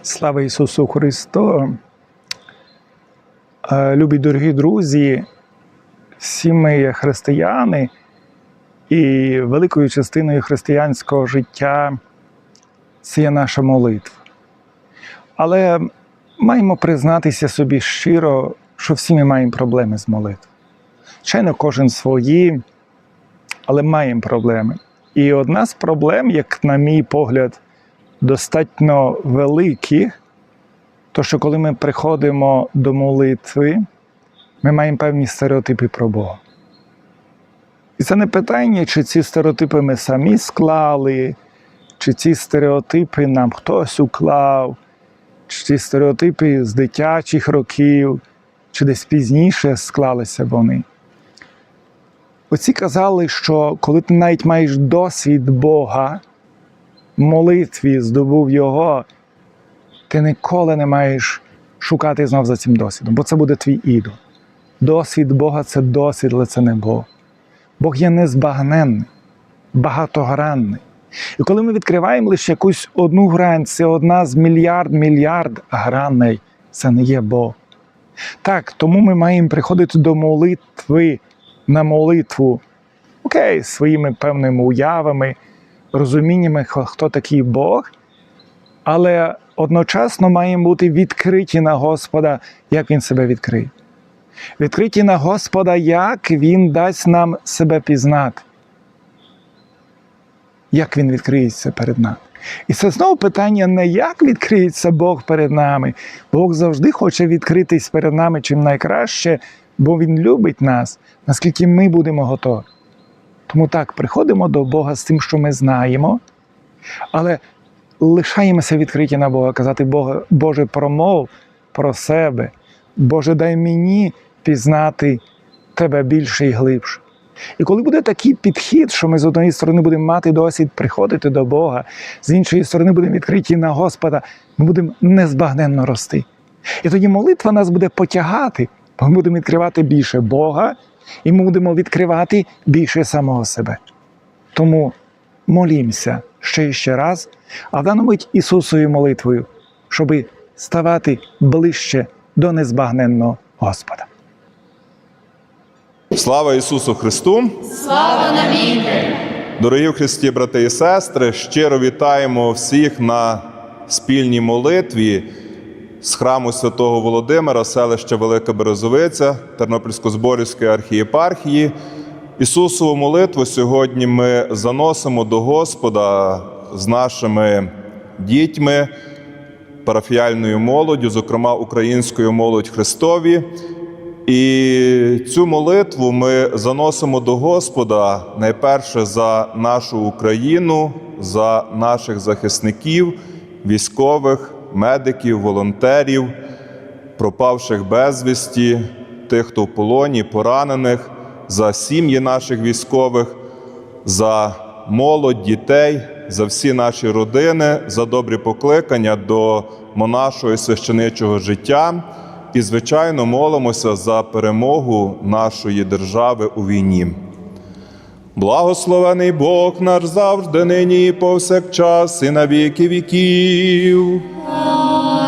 Слава Ісусу Христу! Любі дорогі друзі, всі ми є християни, і великою частиною християнського життя це є наша молитва. Але маємо признатися собі щиро, що всі ми маємо проблеми з молитвою. Звичайно, кожен свої, але маємо проблеми. І одна з проблем, як на мій погляд, достатньо великі, то що коли ми приходимо до молитви, ми маємо певні стереотипи про Бога. І це не питання, чи ці стереотипи ми самі склали, чи ці стереотипи нам хтось уклав, чи ці стереотипи з дитячих років, чи десь пізніше склалися вони. Оці казали, що коли ти навіть маєш досвід Бога, в молитві здобув Його, ти ніколи не маєш шукати знов за цим досвідом, бо це буде твій ідол. Досвід Бога – це досвід, але це не Бог. Бог є незбагненний, багатогранний. І коли ми відкриваємо лише якусь одну грань, це одна з мільярд граней, це не є Бог. Так, тому ми маємо приходити до молитви, на молитву, своїми певними уявами, розуміннями, хто такий Бог, але одночасно маємо бути відкриті на Господа, як Він себе відкриє. Відкриті на Господа, як Він дасть нам себе пізнати. Як Він відкриється перед нами. І це знову питання не як відкриється Бог перед нами. Бог завжди хоче відкритись перед нами чим найкраще, бо Він любить нас, наскільки ми будемо готові. Тому так, приходимо до Бога з тим, що ми знаємо, але лишаємося відкриті на Бога, казати, Боже, промов про себе. Боже, дай мені пізнати Тебе більше і глибше. І коли буде такий підхід, що ми з однієї сторони будемо мати досвід приходити до Бога, з іншої сторони будемо відкриті на Господа, ми будемо незбагненно рости. І тоді молитва нас буде потягати, бо ми будемо відкривати більше Бога, і ми будемо відкривати більше самого себе. Тому молімося ще і ще раз, а в даному мить Ісусовою молитвою, щоб ставати ближче до незбагненного Господа. Слава Ісусу Христу! Слава навіки! Дорогі в Христі брати і сестри, щиро вітаємо всіх на спільній молитві з храму Святого Володимира, селища Велика Березовиця, Тернопільсько-Зборівської архієпархії. Ісусову молитву сьогодні ми заносимо до Господа з нашими дітьми, парафіяльною молоддю, зокрема українською молодь Христові. І цю молитву ми заносимо до Господа найперше за нашу Україну, за наших захисників, військових, медиків, волонтерів, пропавших безвісті, тих, хто в полоні, поранених, за сім'ї наших військових, за молодь, дітей, за всі наші родини, за добрі покликання до монашого і священичого життя. І, звичайно, молимося за перемогу нашої держави у війні. Благословений Бог наш завжди, нині і повсякчас, і на віки віків.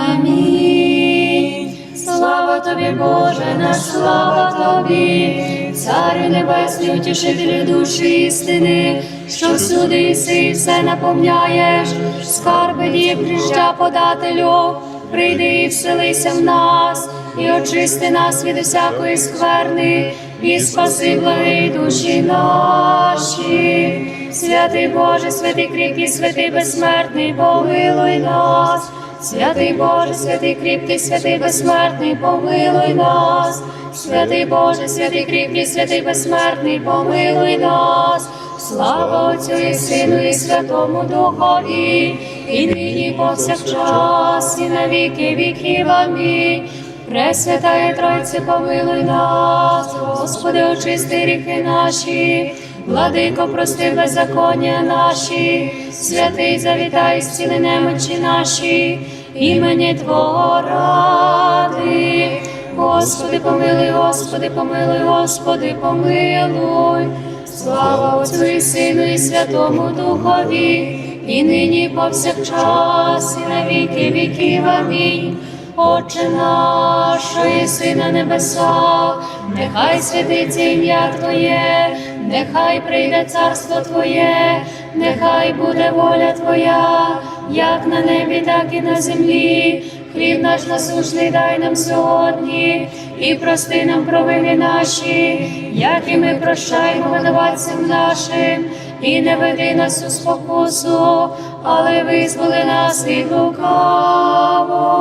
Амінь. Слава Тобі, Боже наш, слава Тобі, Царю Небесний, утішителю душі істини, що всюди єси і все наповняєш, скарби дієм життя подателю, прийди і вселися в нас, і очисти нас від усякої скверни, і спаси благі душі наші. Святий Боже, святий кріпкий, святий безсмертний, помилуй нас. Святий Боже, святий кріпкий, святий безсмертний, помилуй нас. Святий Боже, святий кріпкий, святий безсмертний, помилуй нас. Слава Отцю і Сину і Святому Духові, і нині і повсякчас, і на віки віків. Амінь. Пресвятая Тройце, помилуй нас, Господи, очисти гріхи наші, Владико, прости беззаконня наші, святий, завітай, зціли немочі наші, імені Твого ради. Господи, помилуй, Господи, помилуй, Господи, помилуй. Слава Отцю і Сину і Святому Духові, і нині, і повсякчас, і на віки віків. Амінь. Отче наш, що єси на небесах, нехай святиться ім'я Твоє, нехай прийде царство Твоє, нехай буде воля Твоя, як на небі, так і на землі. Хліб наш насущний дай нам сьогодні, і прости нам провини наші, як і ми прощаємо винуватцям нашим, і не веди нас у спокусу, але визволи нас від лукавого.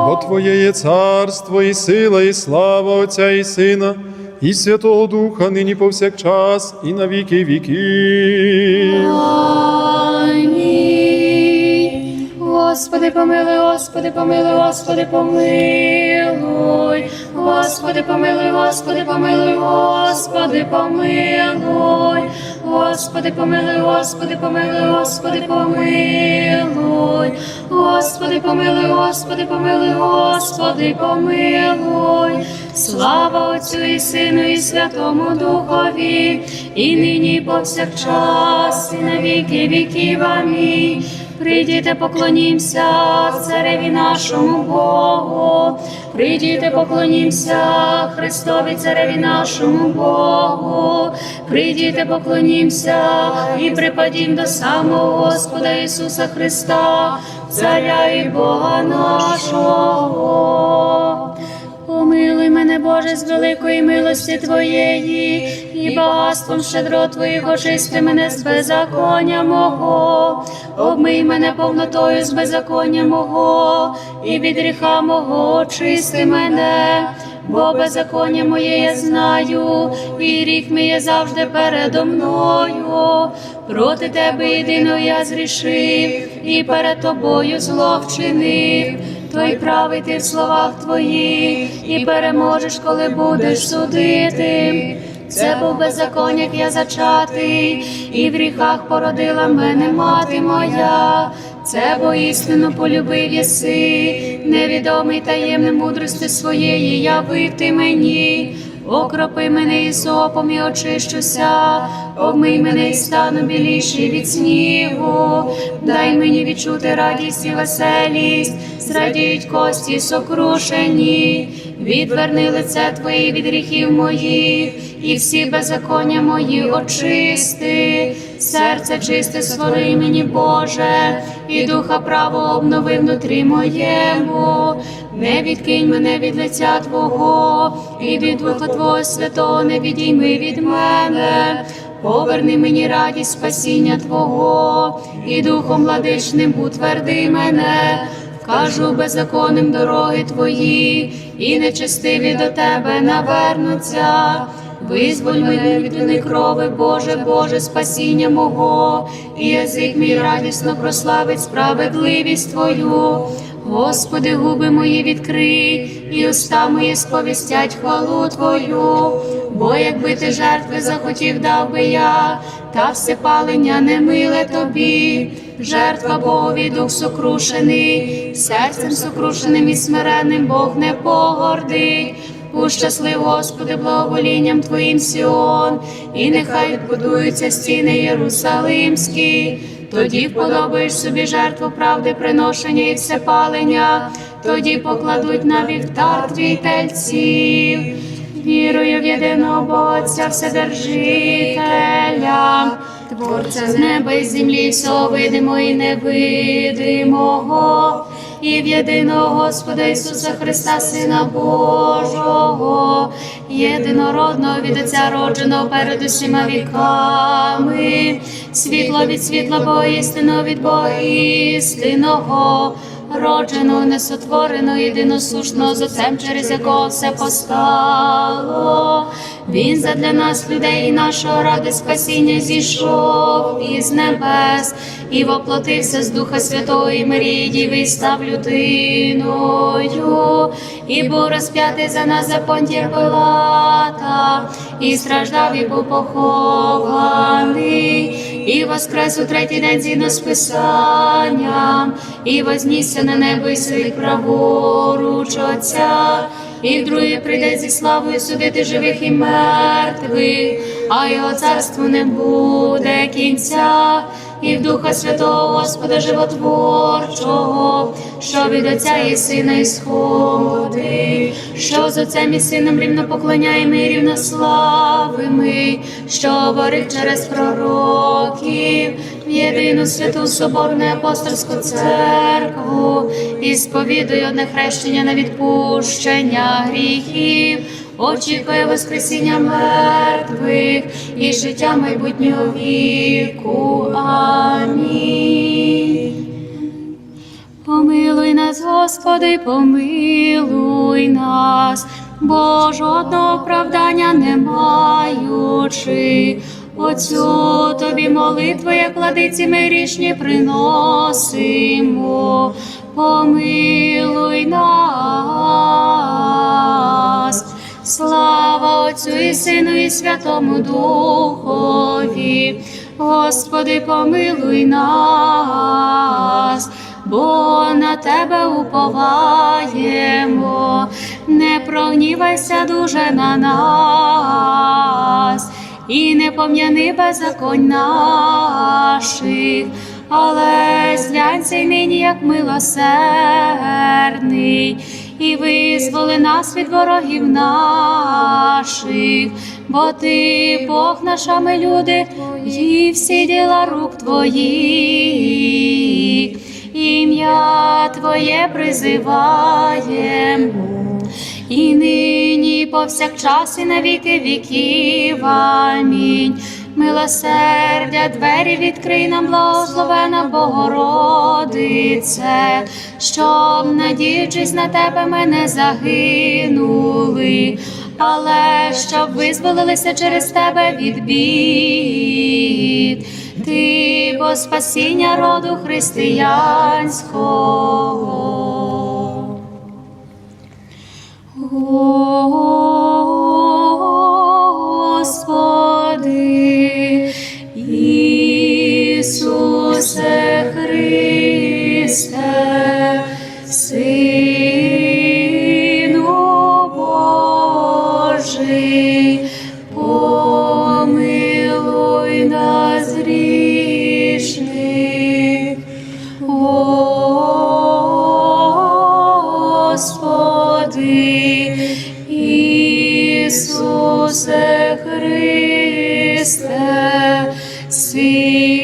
Бо Твоє є царство, і сила, і слава Отця і Сина, і Святого Духа, нині повсякчас, і на віки віків. Амінь. Господи, помилуй, Господи, помилуй, Господи, помилуй. Господи, помилуй, Господи, помилуй, Господи, помилуй. Господи, помилуй, Господи, помилуй, Господи, помилуй. Господи, помилуй, Господи, помилуй, Господи, помилуй. Слава Отцю і Сину, і Святому Духові, і нині, і повсякчас, і на віки віків. Амінь. Прийдіте, поклонімся Цареві нашому Богу. Прийдіте, поклонімся Христові Цареві нашому Богу. Прийдіте, поклонімся і припадім до самого Господа Ісуса Христа, Царя і Бога нашого. Помилуй мене, Боже, з великої милості Твоєї, і багатством щедро Твоїх очисти мене з беззаконня мого. Обмий мене повнотою з беззаконня мого, і від гріха мого очисти мене. Бо беззаконня моє я знаю, і гріх мій є завжди передо мною. Проти Тебе єдино я зрішив, і перед Тобою зло вчинив. Той правий ти в словах Твоїх, і переможеш, коли будеш судити. Це був беззаконняк я зачатий, і в гріхах породила мене мати моя. Це бо істину полюбив єси, невідомий таємне мудрости своєї явив ти мені. Окропи мене ісопом і очищуся, обмий мене і стану біліший від снігу. Дай мені відчути радість і веселість, зрадіють кості сокрушені. Відверни лице Твоє від гріхів моїх, і всі беззаконня мої очисти. Серце чисте створи мені, Боже, і духа правого обнови внутрі моєму. Не відкинь мене від лиця Твого, і від Духа Твого Святого не відійми від мене. Поверни мені радість спасіння Твого, і духом владичним утверди мене. Вкажу беззаконним дороги Твої, і нечестиві до Тебе навернуться. Визволь мене від вини крови, Боже, Боже, спасіння мого, і язик мій радісно прославить справедливість Твою. Господи, губи мої відкрий, і уста мої сповістять хвалу Твою. Бо якби Ти жертви захотів, дав би я, та всепалення немиле Тобі. Жертва Богові дух сокрушений, серцем сокрушеним і смиренним Бог не погордить. Ущаслив, Господи, благоволінням Твоїм Сіон, і нехай відбудуються стіни Єрусалимські. Тоді вподобаєш собі жертву правди, приношення і всепалення, тоді покладуть на вівтар Твій тельців. Вірую в єдиного Бога Отця Вседержителя, Творця з неба і землі, всього видимого і невидимого, і в єдиного Господа Ісуса Христа, Сина Божого, єдинородного від Отця родженого перед усіма віками, світло від світла Бога істинного від Бога істинного, родженого, несотвореного, єдиносушного з Отцем, через якого все постало. Він задля нас, людей, і нашого ради спасіння зійшов із небес і воплотився з Духа Святого і Марії Діви, і став людиною, і був розп'ятий за нас за Понтія Пилата, і страждав, і був похований, і воскрес у третій день згідно з Писанням, і вознісся на небо, і сидить праворуч Отця, і вдруге прийде зі славою судити живих і мертвих. а його царству не буде кінця. І в Духа Святого Господа Животворчого, що від Отця і Сина ісходить, що з Отцем і Сином рівно поклоняємо і рівно славимо, що говорив через пророків, в єдину святу Соборну Апостольську церкву, і сповідує одне хрещення на відпущення гріхів, очікує воскресіння мертвих і життя майбутнього віку. Амінь. Помилуй нас, Господи, помилуй нас, бо жодного оправдання не маючи. Оцю Тобі молитву, як владиці ми грішні приносимо. Помилуй нас. Слава Отцю і Сину і Святому Духові. Господи, помилуй нас, бо на Тебе уповаємо. Не прогнівайся дуже на нас і не пом'яни беззаконь наших, але зглянься й нині, як милосердний, і визволи нас від ворогів наших, бо Ти, Бог наш, а ми люди, і всі діла рук Твоїх, ім'я Твоє призиваємо. І нині, і повсякчас, і на віки віків. Амінь. Милосердя, двері відкрий нам, благословена Богородице, щоб, надіючись на Тебе, ми не загинули, але щоб визволилися через Тебе від бід. Ти, бо спасіння роду християнського. Господи, Ісусе Христе, Сину Божий, помилуй нас грішних. Господи, Ісусе Христе, Сину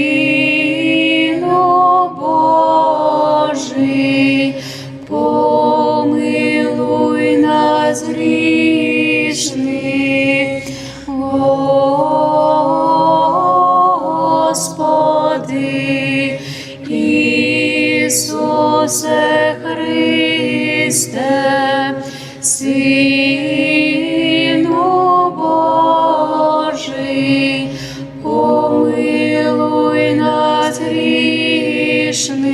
Божий, помилуй нас грішних. Господи, Ісусе Христе, Сину Божий, помилуй нас грішних.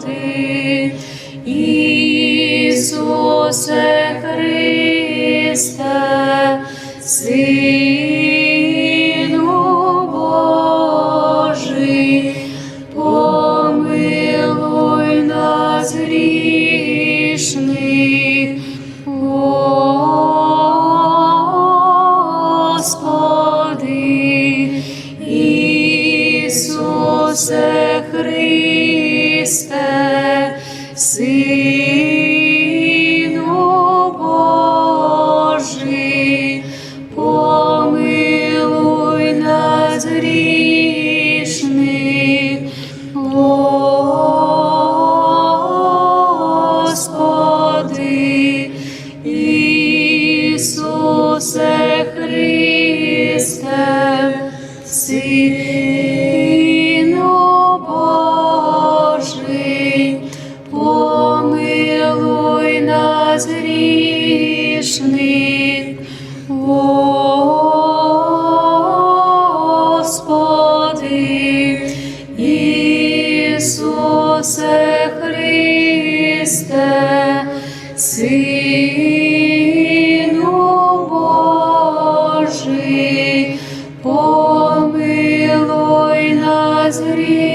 Господи, Ісусе Христе, Сину Божий, помилуй нас грішних. Господи, Ісусе Христе, Сину Божий, помилуй нас грішних. Господи, Ісусе Христе, Сину Божий, помилуй нас грішних. Господи, Ісусе Христе, Сину Божий, помилуй нас грішних.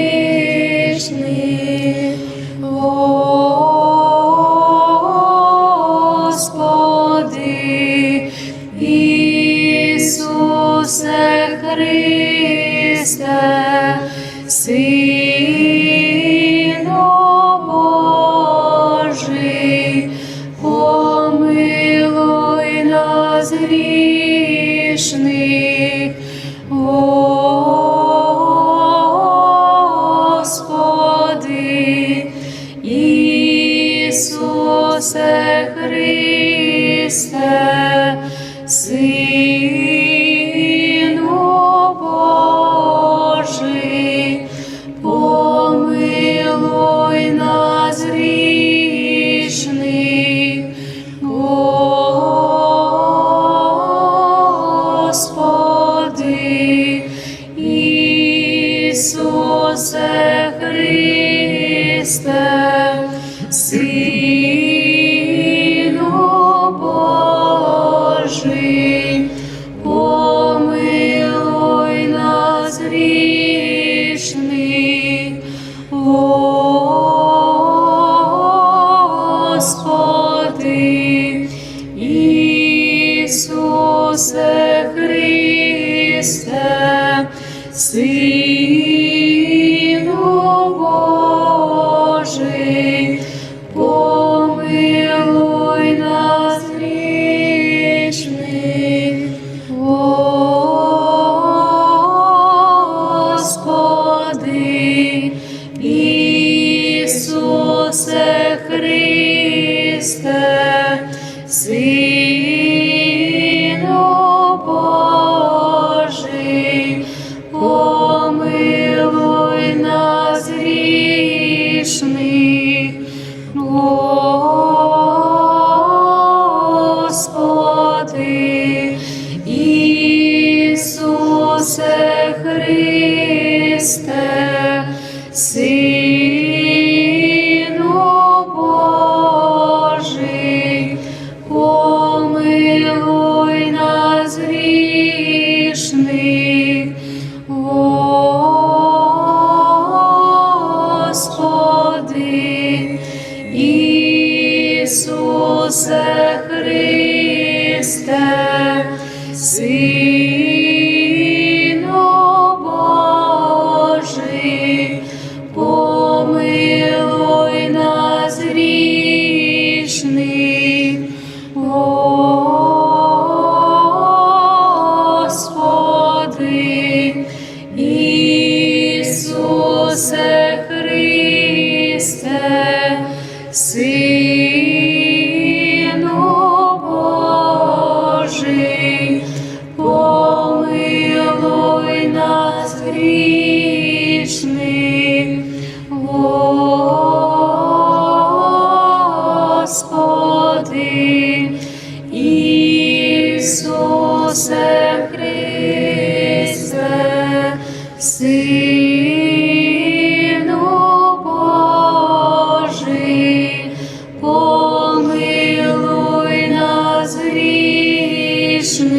Ісусе Христе, Сину Божий, помилуй нас грішних, Господи. Ісусе Христе, Сину Божий, помилуй нас грішних, Господи. Ісусе Христе, Сину Божий, помилуй нас грішних, Господи. Ісусе Христе, Сину Божий, помилуй нас грішних, Господи. Ісусе Христе, Сину Божий, помилуй нас грішних, Господи. Ісусе Христе, Сину Божий, помилуй нас грішних, Господи. Ісусе Христе, Сину Божий, помилуй нас грішних, Господи. Ісусе Христе, Сину Божий, помилуй нас грішних, Господи. Ісусе Христе, Сину Божий, помилуй нас грішних,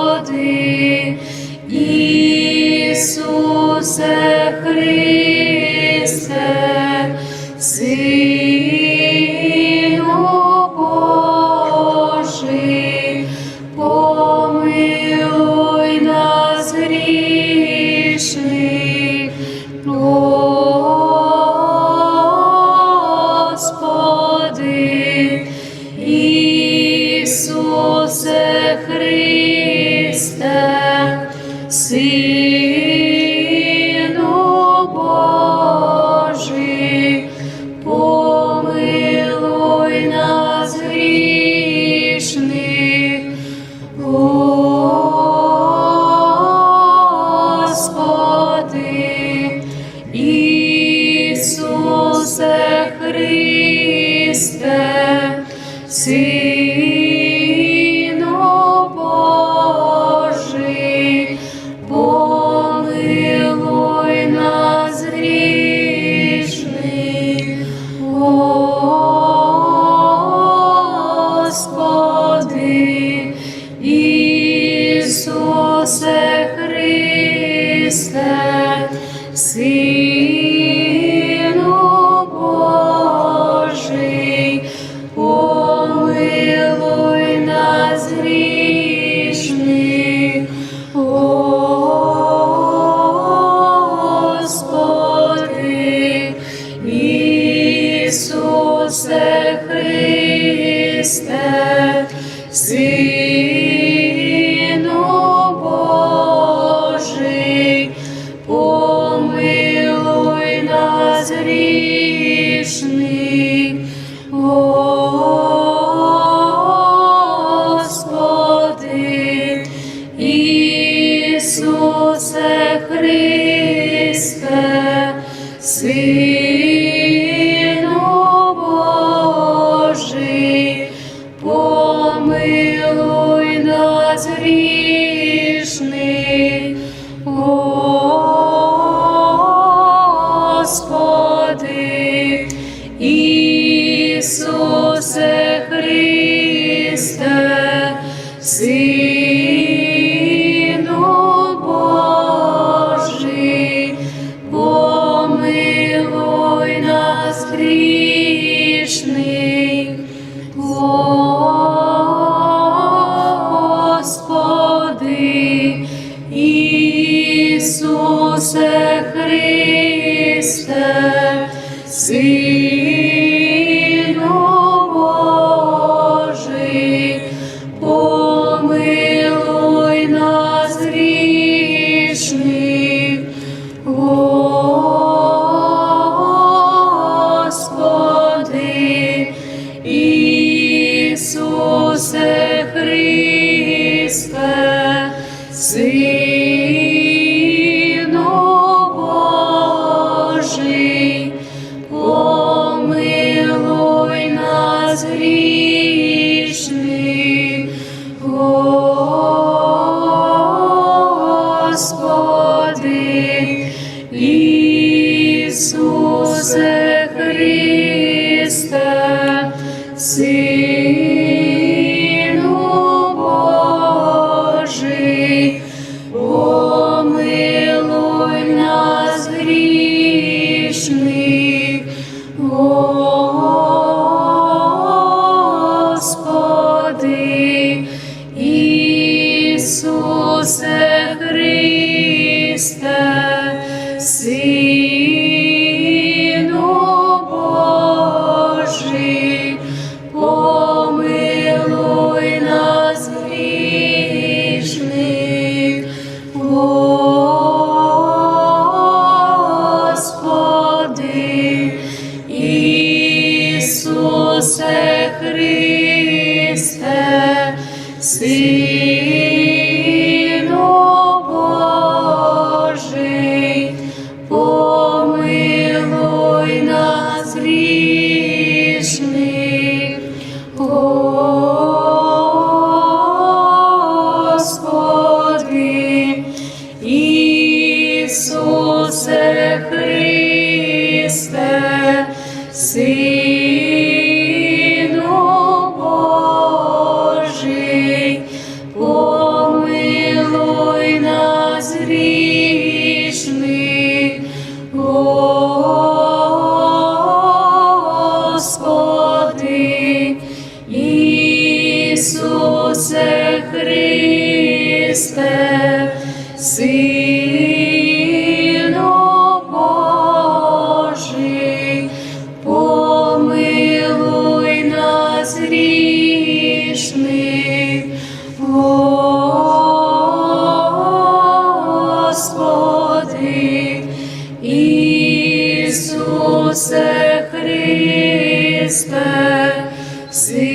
Господи. Ісусе Христе, Сину Божий, помилуй нас грішних, Господи. Ісусе Христе, Сину Божий, помилуй нас грішних, Господи. Ісусе Христе, Сину Божий, помилуй нас грішних, Господи. Ісусе Христе, Сину Божий, Господи, Ісусе Христе, Сину Божий, помилуй нас грішних, Господи, Ісусе Христе, Сину Божий, помилуй нас грішних, Господи, Ісусе Христе, Сину Божий, помилуй нас грішних, Господи, Ісусе Христе, Сину Божий, помилуй нас грішних, Господи, Ісусе Христе, Сину Божий, помилуй нас грішних, Господи, Ісусе Христе, Сину Божий, помилуй нас грішних, Господи, Ісусе Христе, Сину Божий, помилуй нас грішних, Господи, Ісусе Христе, Сину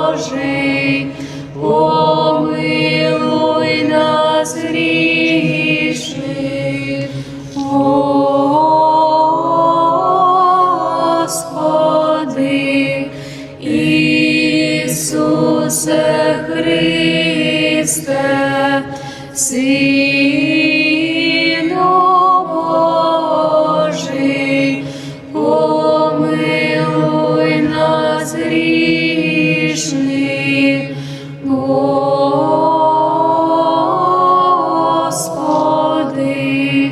Божий, помилуй нас грішних, Господи, Ісусе Христе, Сину Божий, помилуй нас грішних, Господи,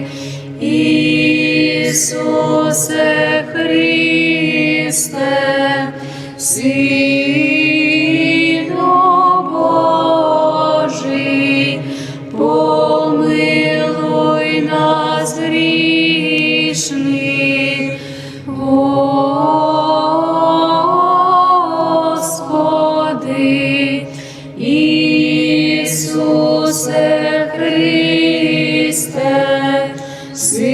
Ісусе Христе, Сину Божий, помилуй нас грішних, Господи, Ісусе Христе, Сину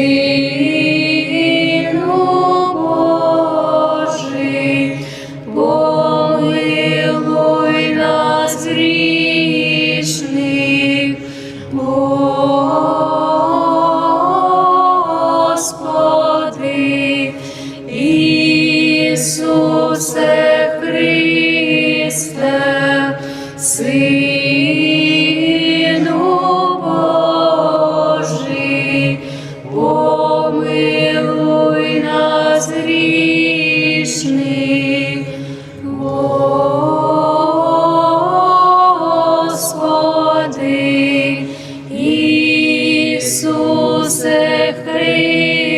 Божий, помилуй нас грішних, Господи, Ісусе Христе, Сину Божий, помилуй нас грішних, Господи, Ісусе Христе,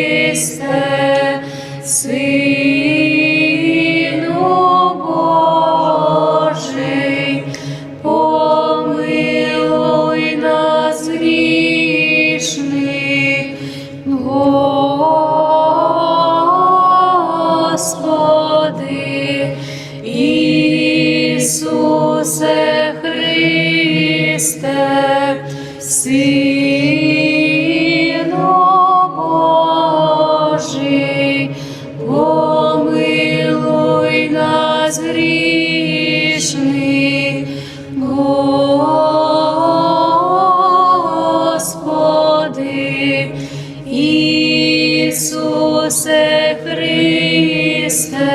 Ісусе Христе,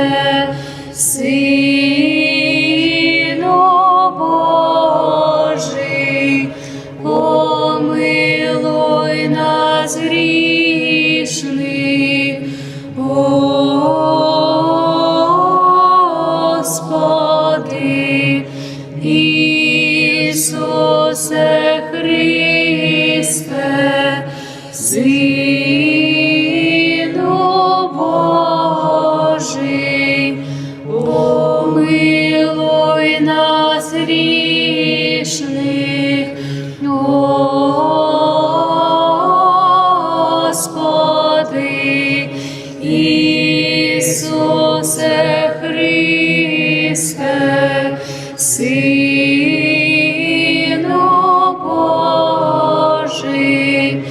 Сину Божий, помилуй нас грішних, Господи. Ісусе Христе, Сину Божий, помилуй нас грішних, Господи. Ісусе Христе, Сину Божий,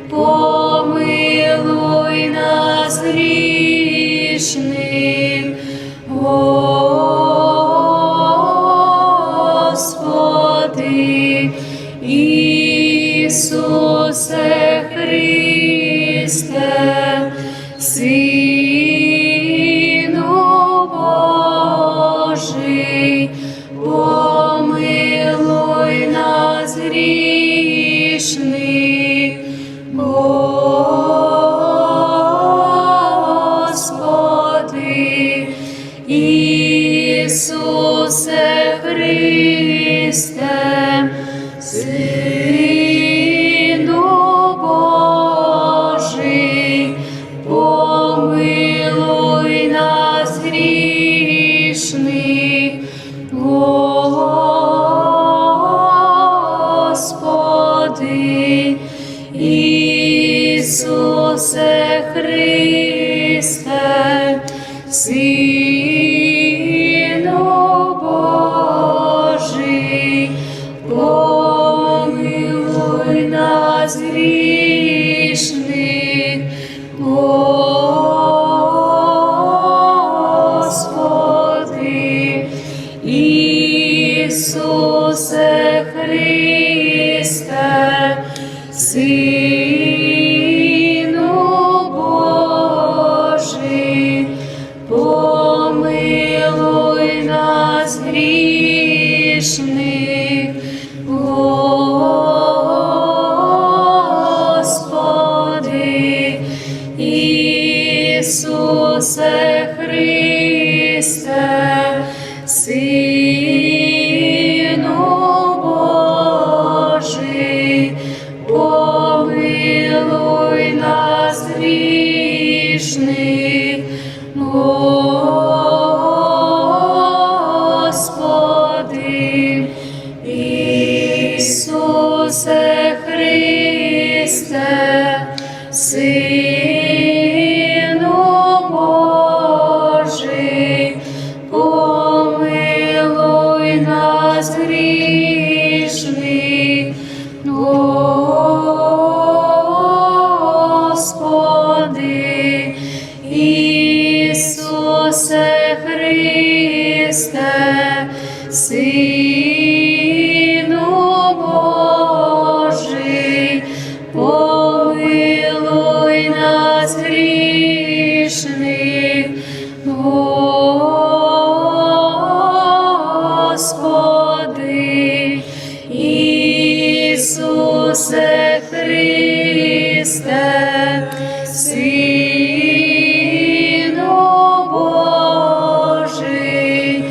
помилуй нас грішних, Господи. Ісусе Христе, Сину Божий, помилуй нас грішних, Господи. Ісусе Христе, Сину Божий, помилуй нас грішних, Господи. Ісусе Христе, Сину Божий, помилуй нас грішних, Господи. Ісусе Христе, Сину Божий, помилуй нас грішних, Господи. Ісусе Христе, Сину Божий, помилуй нас грішних, Господи. Ісусе Христе, Сину Божий, помилуй нас грішних, Господи. Ісусе Христе, Сину Божий, помилуй нас грішних, Господи. Ісусе Христе, Сину Божий,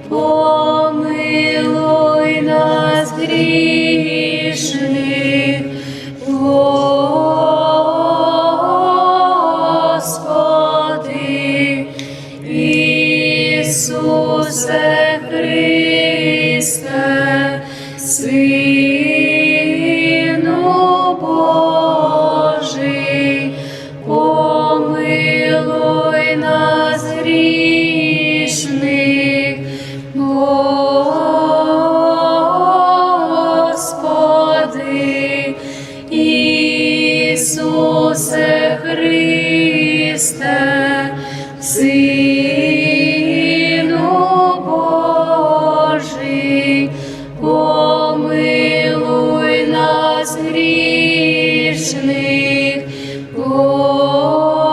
помилуй нас грішних, Господи. Ісусе Христе, Сину Божий, помилуй нас грішних, Господи. Ісусе Христе, Сину Божий, помилуй нас грішних, Господи.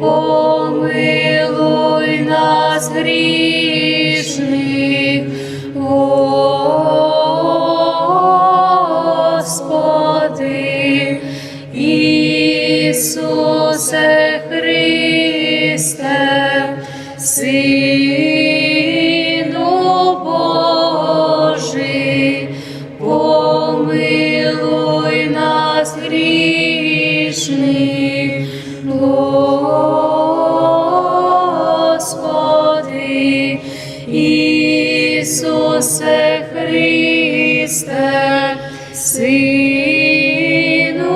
помилуй нас грішних, Господи. Ісусе Христе, Сину Божий, помилуй нас грішних, Господи. Ісусе Христе, Сину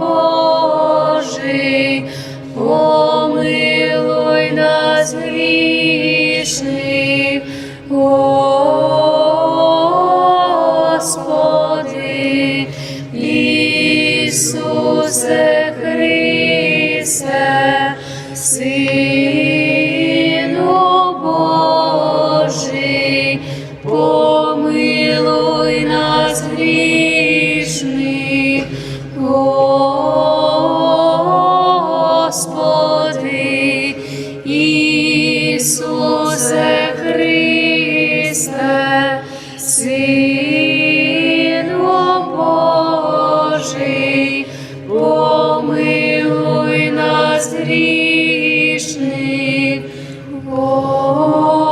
Божий, помилуй нас грішних, Господи. Ісусе Христе, Сину Божий, помилуй нас грішних, Господи. Ісусе Христе, Сину Божий, помилуй нас грішних, Господи.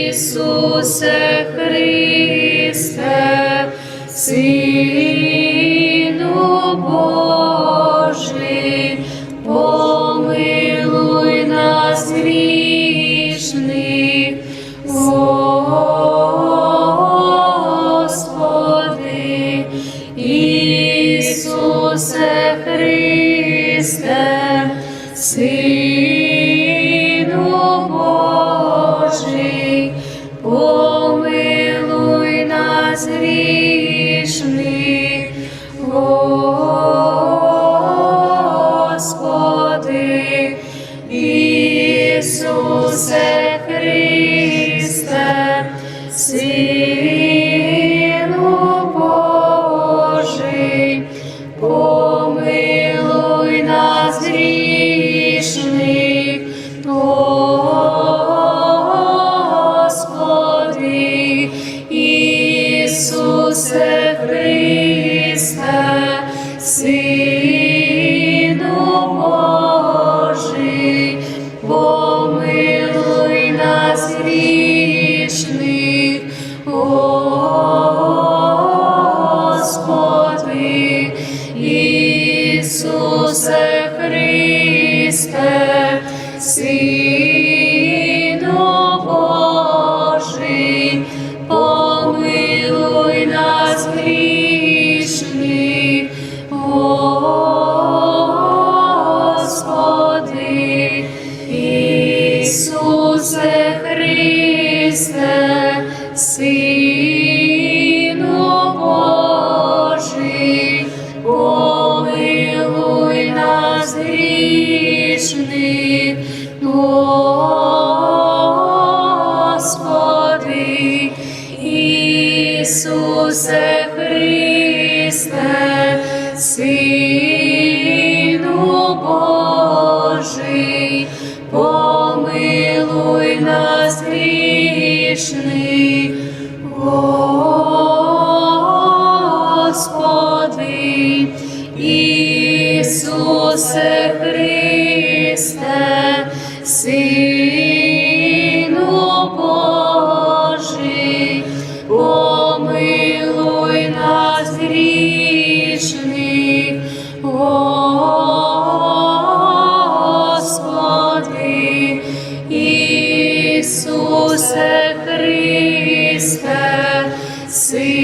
Ісусе Христе, Сину Божий, помилуй нас грішних, Господи. Ісусе Христе, Сину Божий, помилуй нас грішних, Господи. Ісусе Христе, Сину Божий, помилуй нас грішних, Господи. Ісусе Христе, Сину Божий, помилуй нас грішних, Господи. Ісусе Христе, Сину Божий, помилуй нас грішних, Господи. Ісусе Христе, Сину Божий, помилуй нас грішних, Господи. Ісусе Христе, Сину Божий, помилуй нас грішних, Господи. Ісусе Христе, Сину Божий, помилуй нас грішних, Господи. Ісусе Христе, Сину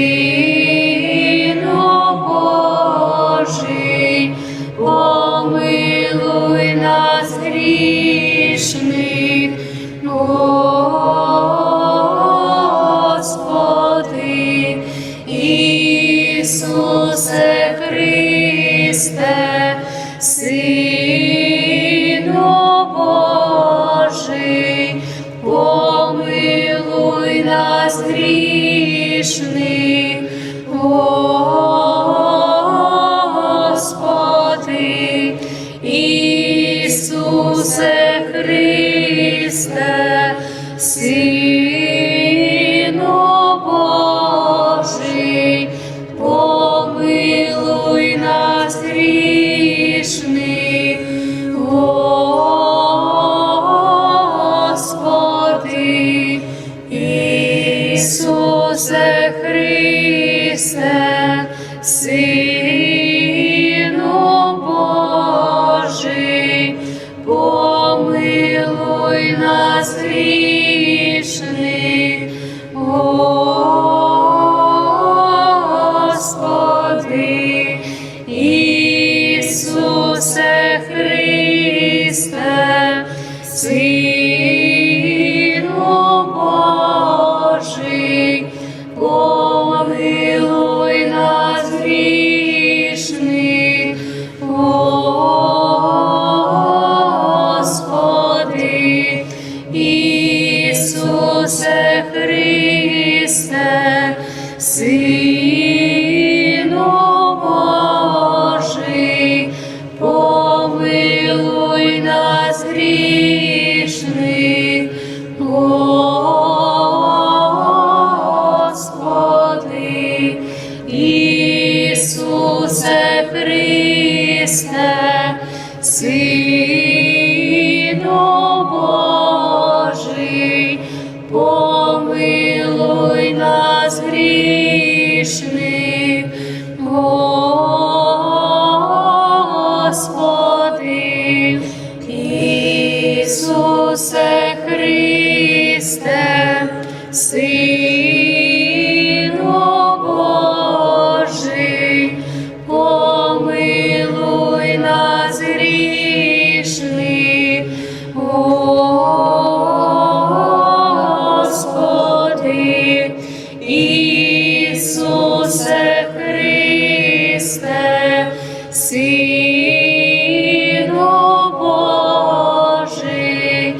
Божий, помилуй нас грішних, Господи. Ісусе Христе, Сину Божий, помилуй нас грішних, Господи. грішних, Господи, Ісусе Христе, Сину Божий, помилуй нас грішних, Господи, Ісусе Христе, Сину Божий, помилуй нас грішних, Господи, Ісусе Христе, Сину Божий, помилуй нас грішних, Господи, Ісусе Христе, Сину Божий, помилуй нас грішних, Господи, Ісусе Христе, Сину Божий, помилуй нас грішних, Господи, Ісусе Христе, Сину Божий,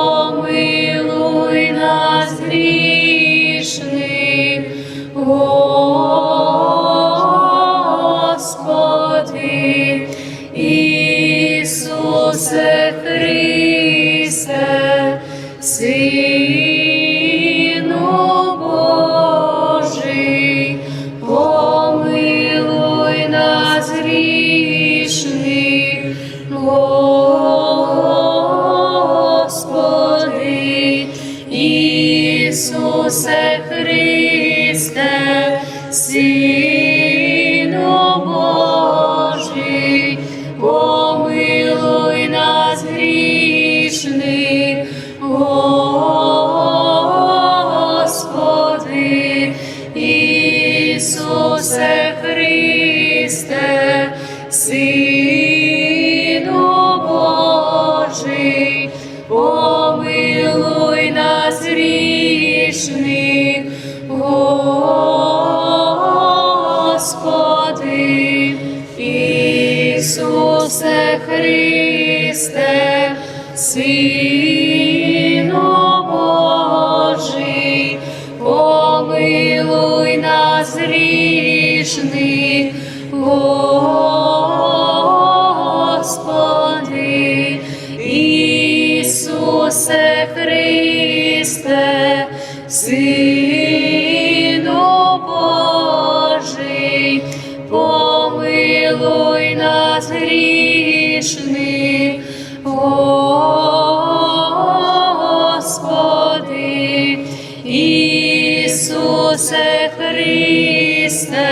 помилуй нас грішних, Господи, Ісусе Христе, Сину Божий, помилуй нас грішних, Господи, Ісусе Христе, Сину Божий, помилуй нас грішних, Господи, Ісусе Христе, Сину Божий, помилуй нас грішних, Господи, Ісусе Христе, Сину Божий, помилуй нас грішних, Господи, Ісусе Христе, Сину Божий, помилуй нас грішних, Господи, Ісусе Христе,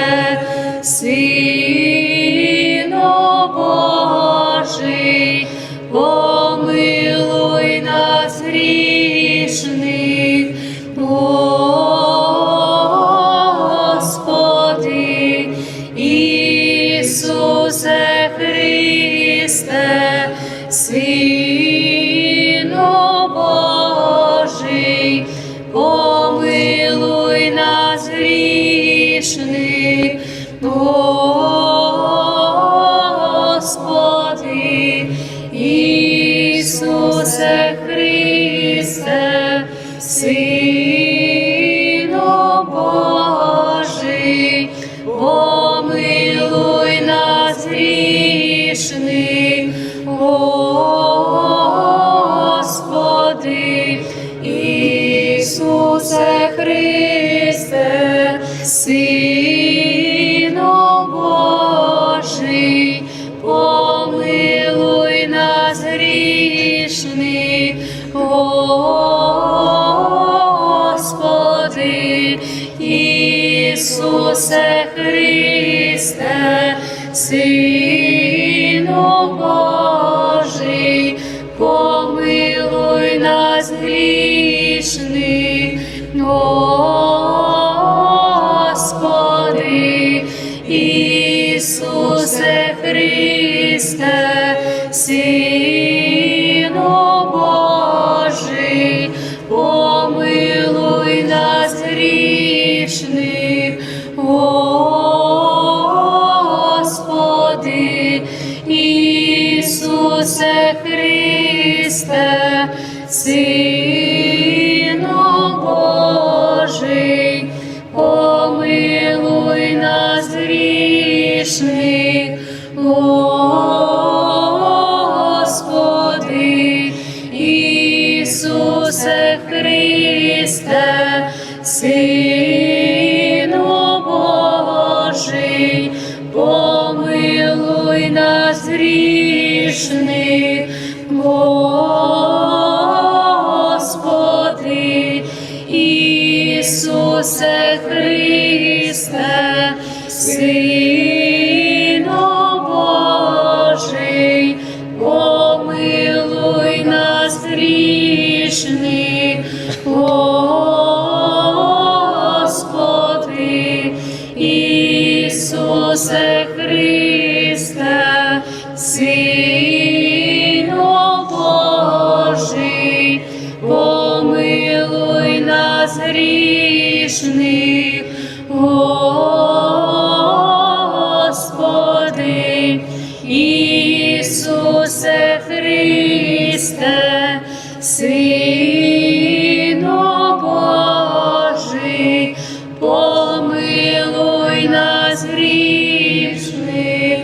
Сину Божий, помилуй нас грішних, Господи, Ісусе Христе, Сину Божий, помилуй нас грішних, Господи, Ісусе Христе, Сину Божий, помилуй нас грішних, Сину Божий, помилуй нас грішних, Господи, Ісусе Христе, Сину Божий, помилуй нас грішних, Господи, Ісусе Христе, Сину Божий, помилуй нас грішних, Господи, Ісусе Христе, Сину Божий, помилуй нас грішних, Господи, Ісусе Христе, Сину Божий, помилуй нас грішних, Господи, Ісусе Христе, Сину Божий, помилуй нас грішних, Господи, Ісусе Христе, Сину Божий, помилуй нас грішних,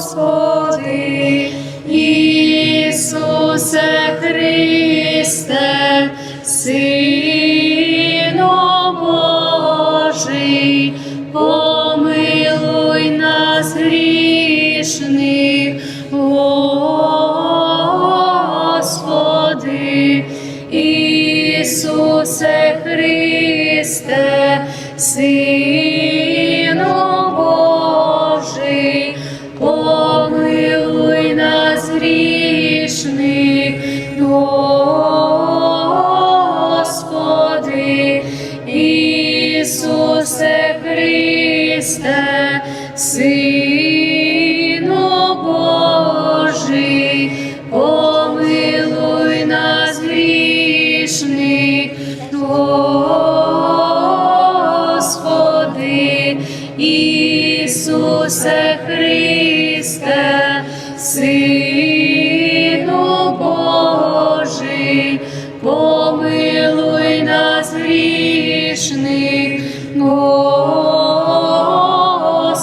Господи, Ісусе Христе, Сину Божий, помилуй нас грішних, Господи, Ісусе Христе, Сину Божий, помилуй нас грішних, Господи, Ісусе Христе, Сину Божий, помилуй нас грішних, Господи, Ісусе Христе, Сину Божий, помилуй нас грішних,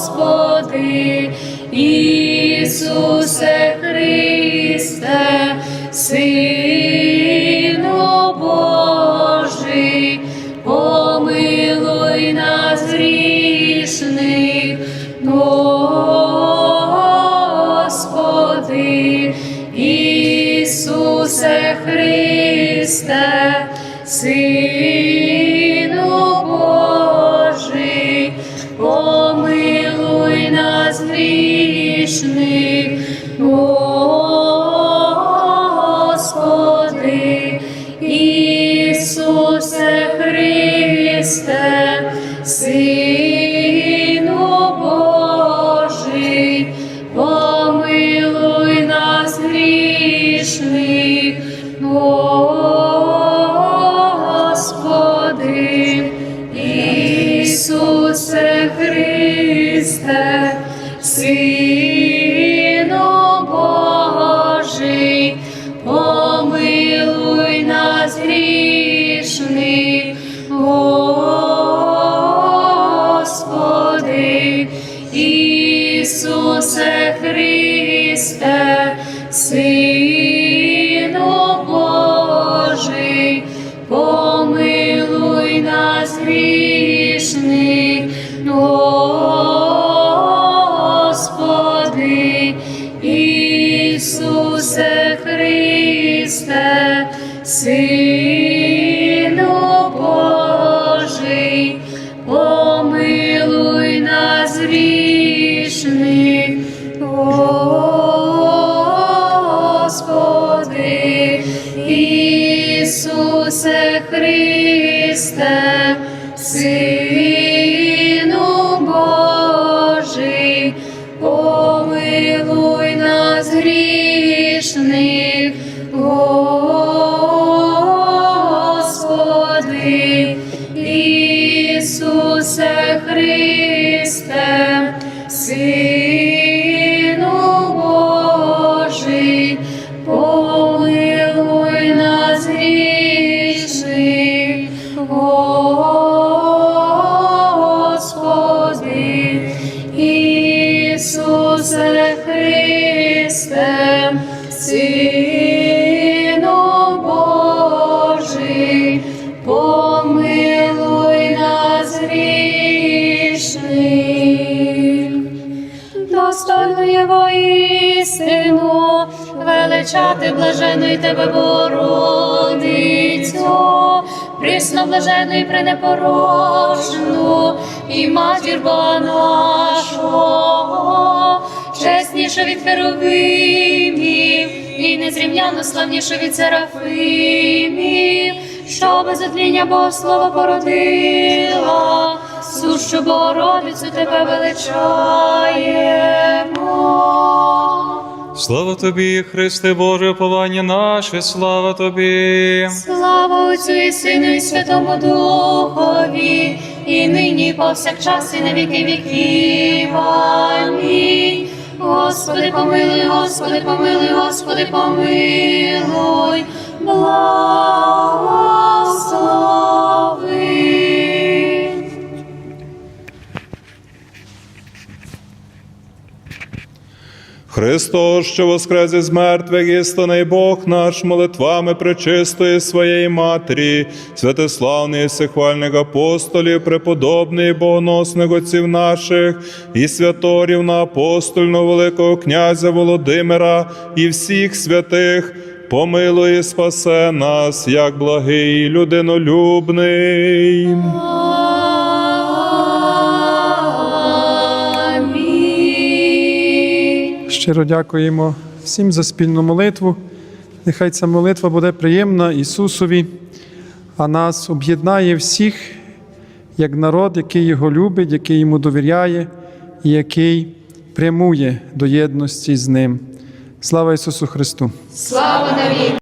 Господи, Ісусе Христе, Сину Божий, помилуй нас грішних, Господи, Ісусе Христе, Сину Божий, помилуй нас грішних, Господи, Ісусе Христе, Сину Божий, помилуй нас грішних, Господи, Ісусе Христе, Сину Божий, помилуй нас грішних, Господи, Ісусе Христе, Сину Божий, помилуй нас грішних, Господи, Ісусе Христе, Сину Божий, помилуй Христе, Сину Божий, помилуй нас грішних, Господи. Ісусе Христе, Сину Божий, помилуй нас грішних. Достойно є воістину величати блажену й тебе, Богородицю, присно блажену і пренепорочну, і матір Бога нашого, чеснішу від херувимів, і незрівняно славнішу від серафимів, що без отління Богослова породила, сущу Богородицю тебе величаємо. Слава тобі, Христе Боже, уповання наше, слава тобі. Слава Отцю і Сину і Святому Духові, і нині, і повсякчас, і на віки віків. Амінь. Господи, помилуй, Господи, помилуй, Господи, помилуй, благослови. Христос, що воскрес із мертвих, істинний Бог наш, молитвами пречистої своєї Матері, святославних і всехвальних апостолів, преподобних і богоносних отців наших, і святорів на апостольного великого князя Володимира і всіх святих, помилуй і спасе нас, як благий і людинолюбний. Щиро дякуємо всім за спільну молитву. Нехай ця молитва буде приємна Ісусові, а нас об'єднає всіх, як народ, який Його любить, який Йому довіряє і який прямує до єдності з Ним. Слава Ісусу Христу! Слава навіки!